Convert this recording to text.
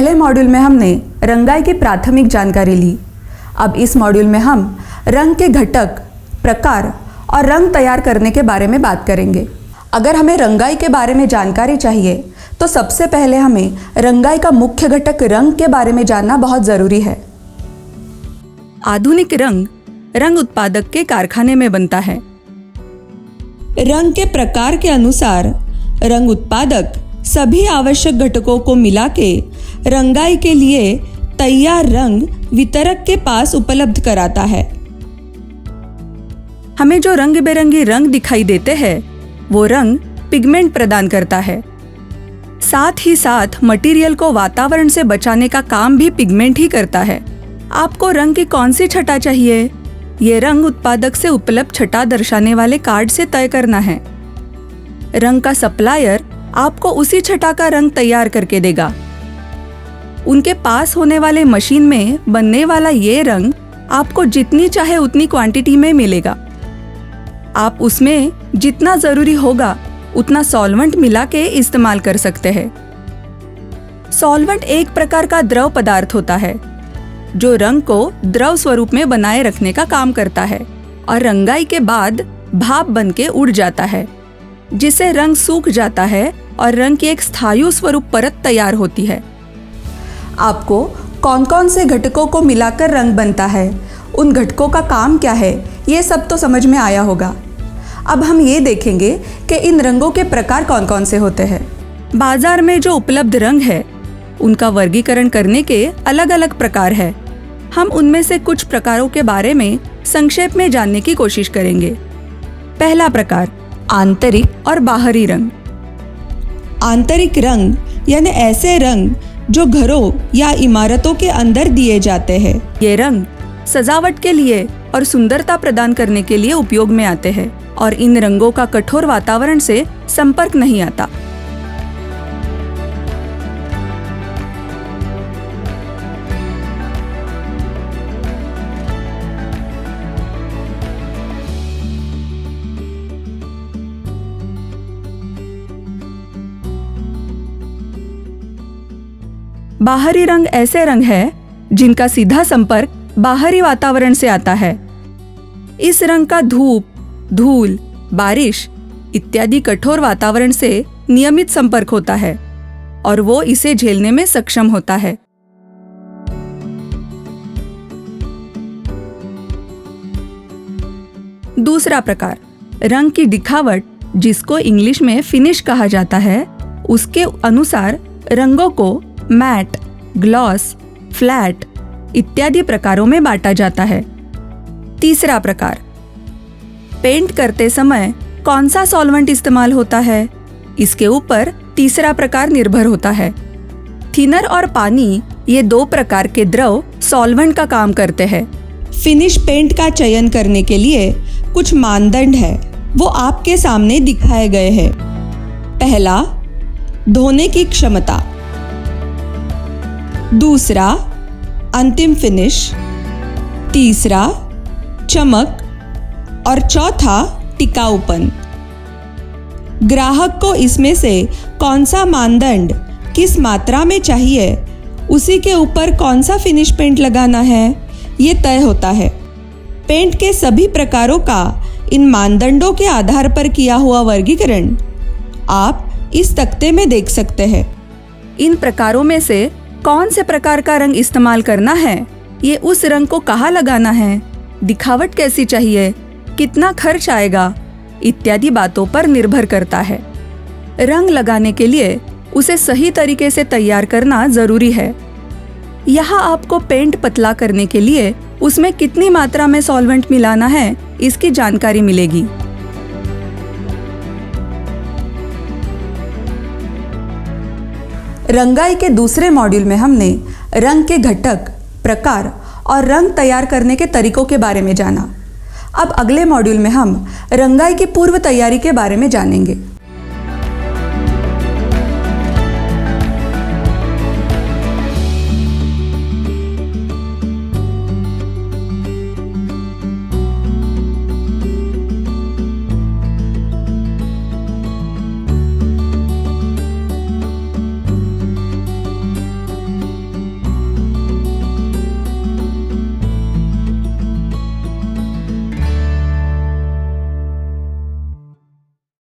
पहले मॉड्यूल में हमने रंगाई की प्राथमिक जानकारी ली। अब इस मॉड्यूल में हम रंग के घटक, प्रकार और रंग तैयार करने के बारे में बात करेंगे। अगर हमें रंगाई के बारे में जानकारी चाहिए तो सबसे पहले हमें रंगाई का मुख्य घटक रंग के बारे में जानना बहुत ज़रूरी है। आधुनिक रंग उत्पादक के कारखाने में बनता है। रंग के प्रकार के अनुसार रंग उत्पादक सभी आवश्यक घटकों को मिला के रंगाई के लिए तैयार रंग वितरक के पास उपलब्ध कराता है। हमें जो रंग बिरंगी रंग दिखाई देते हैं वो रंग पिगमेंट प्रदान करता है। साथ ही साथ मटेरियल को वातावरण से बचाने का काम भी पिगमेंट ही करता है। आपको रंग की कौन सी छटा चाहिए, ये रंग उत्पादक से उपलब्ध छटा दर्शाने वाले कार्ड से तय करना है। रंग का सप्लायर आपको उसी छटा का रंग तैयार करके देगा। उनके पास होने वाले मशीन में बनने वाला ये रंग आपको जितनी चाहे उतनी क्वांटिटी में मिलेगा। आप उसमें जितना जरूरी होगा उतना सॉल्वेंट मिला के इस्तेमाल कर सकते हैं। सॉल्वेंट एक प्रकार का द्रव पदार्थ होता है जो रंग को द्रव स्वरूप में बनाए रखने का काम करता है और रंगाई के बाद भाप बन के उड़ जाता है, जिससे रंग सूख जाता है और रंग की एक स्थायी स्वरूप परत तैयार होती है। आपको कौन कौन से घटकों को मिलाकर रंग बनता है, उन घटकों का काम क्या है, ये सब तो समझ में आया होगा। अब हम ये देखेंगे कि इन रंगों के प्रकार कौन कौन से होते हैं। बाजार में जो उपलब्ध रंग है उनका वर्गीकरण करने के अलग अलग प्रकार है। हम उनमें से कुछ प्रकारों के बारे में संक्षेप में जानने की कोशिश करेंगे। पहला प्रकार, आंतरिक और बाहरी रंग। आंतरिक रंग यानी ऐसे रंग जो घरों या इमारतों के अंदर दिए जाते हैं। ये रंग सजावट के लिए और सुंदरता प्रदान करने के लिए उपयोग में आते हैं और इन रंगों का कठोर वातावरण से संपर्क नहीं आता। बाहरी रंग ऐसे रंग है जिनका सीधा संपर्क बाहरी वातावरण से आता है। इस रंग का धूप, धूल, बारिश इत्यादि कठोर वातावरण से नियमित संपर्क होता है और वो इसे झेलने में सक्षम होता है। दूसरा प्रकार, रंग की दिखावट, जिसको इंग्लिश में फिनिश कहा जाता है, उसके अनुसार रंगों को मैट, ग्लॉस, फ्लैट इत्यादि प्रकारों में बांटा जाता है। तीसरा प्रकार, पेंट करते समय कौन सा सॉल्वेंट इस्तेमाल होता है, इसके ऊपर तीसरा प्रकार निर्भर होता है। थिनर और पानी ये दो प्रकार के द्रव सॉल्वेंट का काम करते हैं। फिनिश पेंट का चयन करने के लिए कुछ मानदंड है, वो आपके सामने दिखाए गए हैं। पहला, धोने की क्षमता। दूसरा, अंतिम फिनिश। तीसरा, चमक। और चौथा, टिकाऊपन। ग्राहक को इसमें से कौन सा मानदंड किस मात्रा में चाहिए, उसी के ऊपर कौन सा फिनिश पेंट लगाना है, ये तय होता है। पेंट के सभी प्रकारों का इन मानदंडों के आधार पर किया हुआ वर्गीकरण आप इस तख्ते में देख सकते हैं। इन प्रकारों में से कौन से प्रकार का रंग इस्तेमाल करना है, ये उस रंग को कहाँ लगाना है, दिखावट कैसी चाहिए, कितना खर्च आएगा इत्यादि बातों पर निर्भर करता है। रंग लगाने के लिए उसे सही तरीके से तैयार करना जरूरी है। यहाँ आपको पेंट पतला करने के लिए उसमें कितनी मात्रा में सॉल्वेंट मिलाना है, इसकी जानकारी मिलेगी। रंगाई के दूसरे मॉड्यूल में हमने रंग के घटक, प्रकार और रंग तैयार करने के तरीकों के बारे में जाना। अब अगले मॉड्यूल में हम रंगाई की पूर्व तैयारी के बारे में जानेंगे।